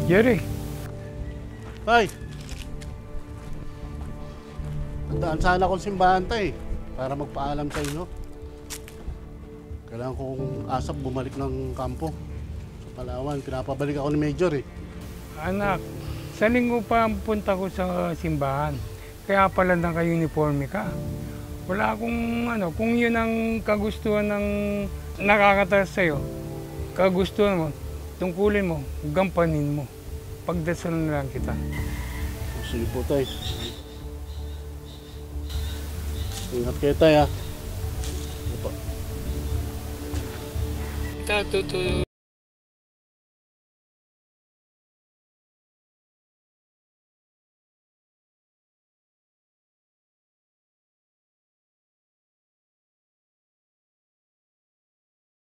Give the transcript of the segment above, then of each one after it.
Jerry. Tay! Tandaan sana akong simbahan, tay, para magpaalam sa inyo. Kailangan kong asap bumalik ng kampo. Sa Palawan, pinapabalik ako ni Major eh. Anak, sa linggo pa ang punta ko sa simbahan. Kaya pala naka-uniforme ka. Wala akong kung yun ang kagustuhan ng nakakatas sa'yo, kagustuhan mo, tungkulin mo, gampanin mo. Pagdasal na lang kita. Sige po, tay. Ingat kayo, tay, ha. Opo. Tatuto.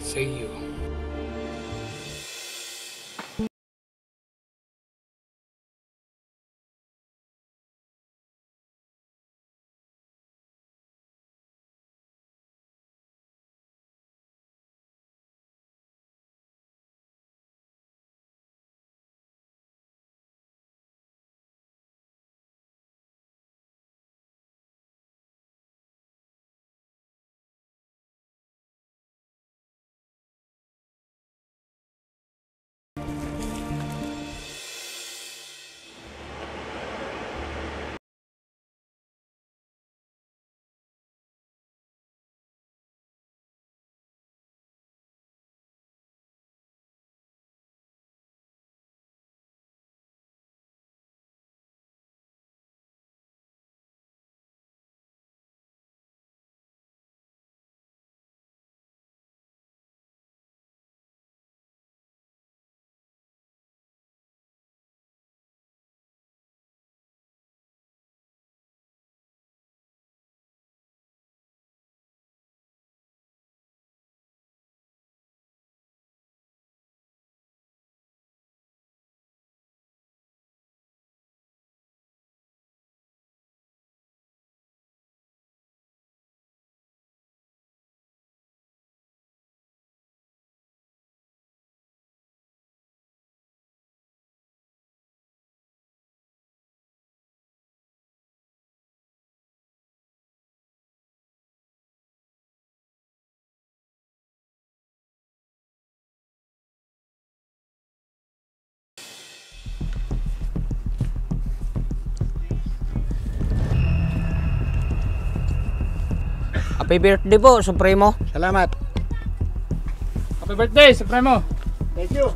Sa iyo. Happy birthday po, Supremo. Salamat. Happy birthday, Supremo! Thank you.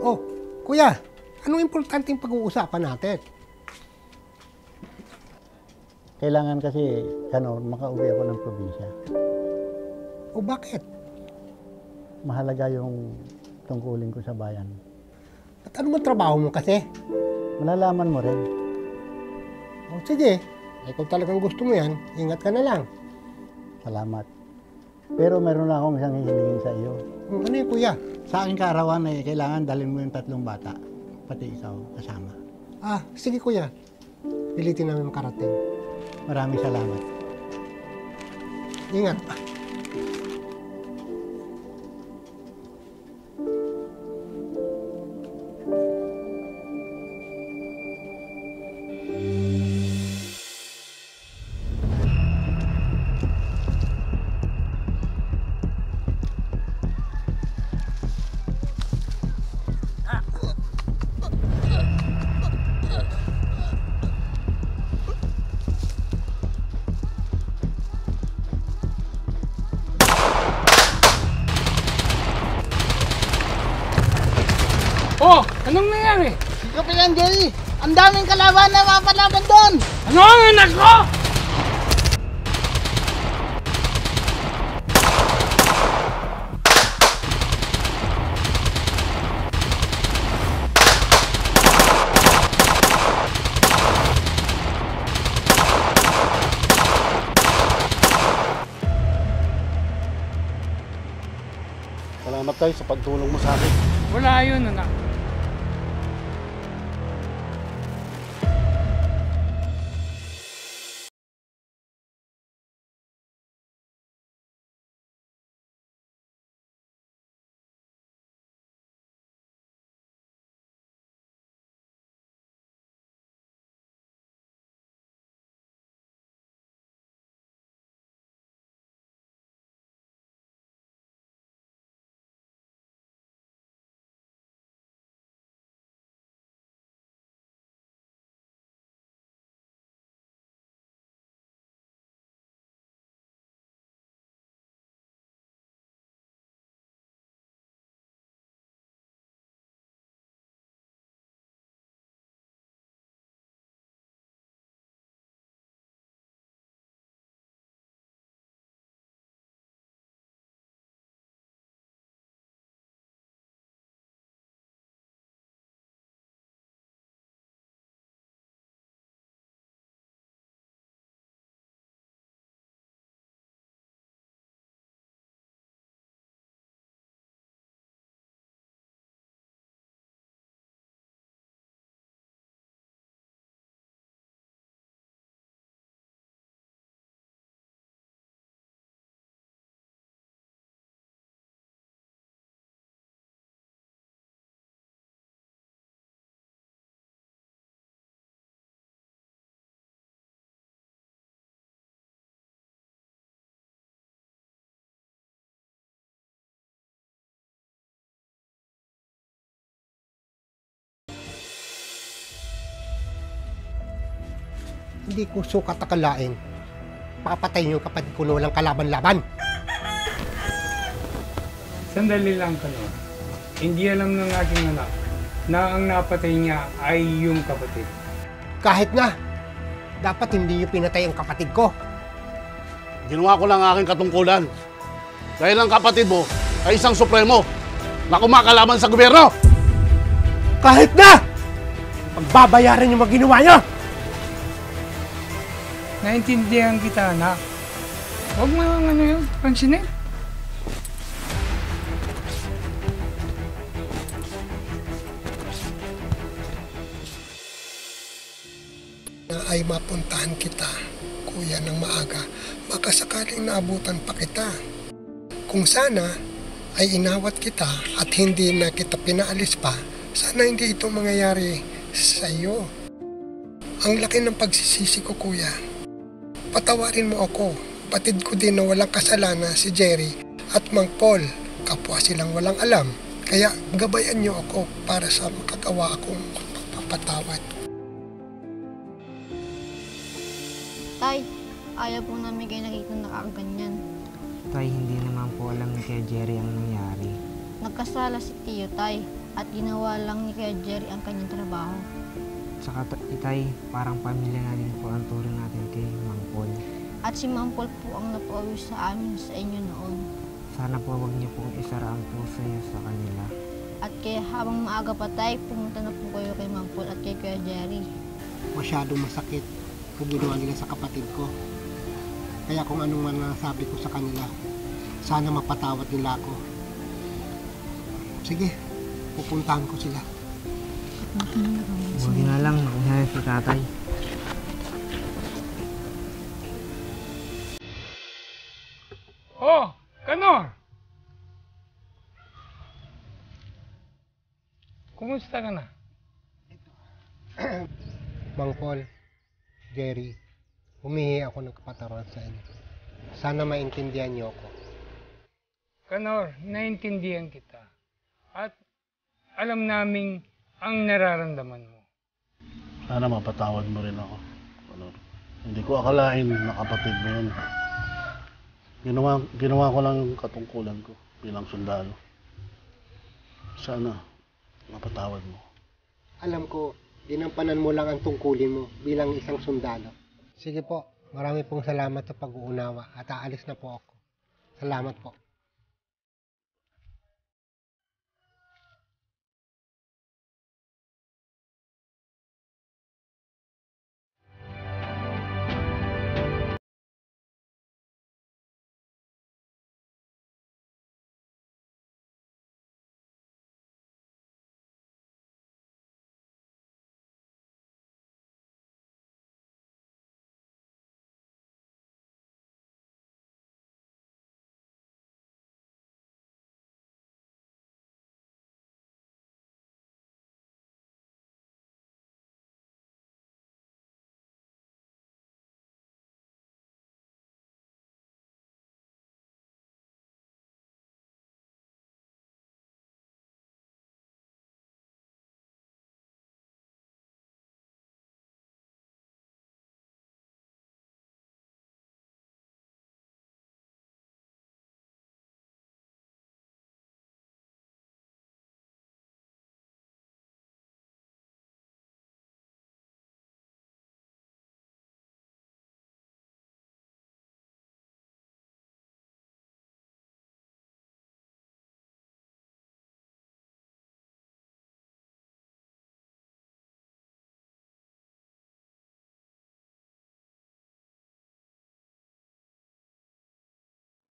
Oh, kuya, anong importanteng pag-uusapan natin? Kailangan kasi, makauwi ako ng probinsya. O bakit? Mahalaga yung tungkulin ko sa bayan. At ano man trabaho mo kasi? Malalaman mo rin. O sige, kung talagang gusto mo yan, ingat ka na lang. Salamat. Pero meron na akong isang hihilingin sa iyo. Ano yun, kuya? Sa aking kaarawan, kailangan dalhin mo yung 3 bata. Pati ikaw kasama. Ah, sige kuya. Pilitin namin makarating. Maraming salamat. Ingat. Oh! Anong nangyari? Ikaw lang, Jerry. Ang daming kalaban na mapalaban doon. Ano ang anak ko? Salamat tayo sa pagtulong mo sa akin. Wala yun, anak. Hindi ko sukat akalain. Papatayin yung kapatid ko na walang kalaban-laban. Sandali lang, Kanor. Hindi alam ng aking anak na ang napatay niya ay yung kapatid. Kahit na, dapat hindi yung pinatay ang kapatid ko. Ginawa ko lang aking katungkulan. Dahil ang kapatid mo ay isang supremo na kumakalaban sa gobyerno. Kahit na! Pagbabayaran yung mga ginawa niyo! Naintindihan kita, anak. Huwag mo ang ano yun, pansinin. Na ay mapuntahan kita, kuya, ng maaga, baka sakaling naabutan pa kita. Kung sana ay inawat kita at hindi na kita pinaalis pa, sana hindi ito mangyayari sa iyo. Ang laki ng pagsisisi ko, kuya. Patawarin mo ako. Batid ko din na walang kasalanan si Jerry at Mang Paul. Kapwa silang walang alam. Kaya gabayan niyo ako para sa makagawa akong papatawad. Tay, ayaw po namin kayo nakita nakaganyan. Tay, hindi naman po alam ni Kuya Jerry ang nangyari. Nagkasala si Tio, Tay, at ginawa lang ni Kuya Jerry ang kanyang trabaho. Tsaka Tay, parang pamilya na din po ang turing natin kay Mang Paul. At si Mang Paul po ang napauwi sa amin sa inyo noon. Sana po huwag niyo pong isara ang puso niyo sa kanila. At kaya habang maaga pa, Tay, pumunta na po kayo kay Mang Paul at kay Kuya Jerry. Masyadong masakit ang ginawa nila sa kapatid ko. Kaya kung anong man nasabi ko sa kanila, sana mapatawad nila ako. Sige, pupuntahan ko sila. Huwag na lang, nangyari si tatay. Oh, Kanor! Kumusta ka na? Mang Paul, Jerry, humihi ako ng kapatawaran sa inyo. Sana maintindihan niyo ako. Kanor, naintindihan kita. At alam naming ang nararamdaman mo. Sana mapatawad mo rin ako. Hindi ko akalain na kapatid mo yun. Ginawa ko lang yung katungkulan ko bilang sundalo. Sana mapatawad mo. Alam ko, dinampanan mo lang ang tungkulin mo bilang isang sundalo. Sige po, marami pong salamat sa pag-uunawa at aalis na po ako. Salamat po.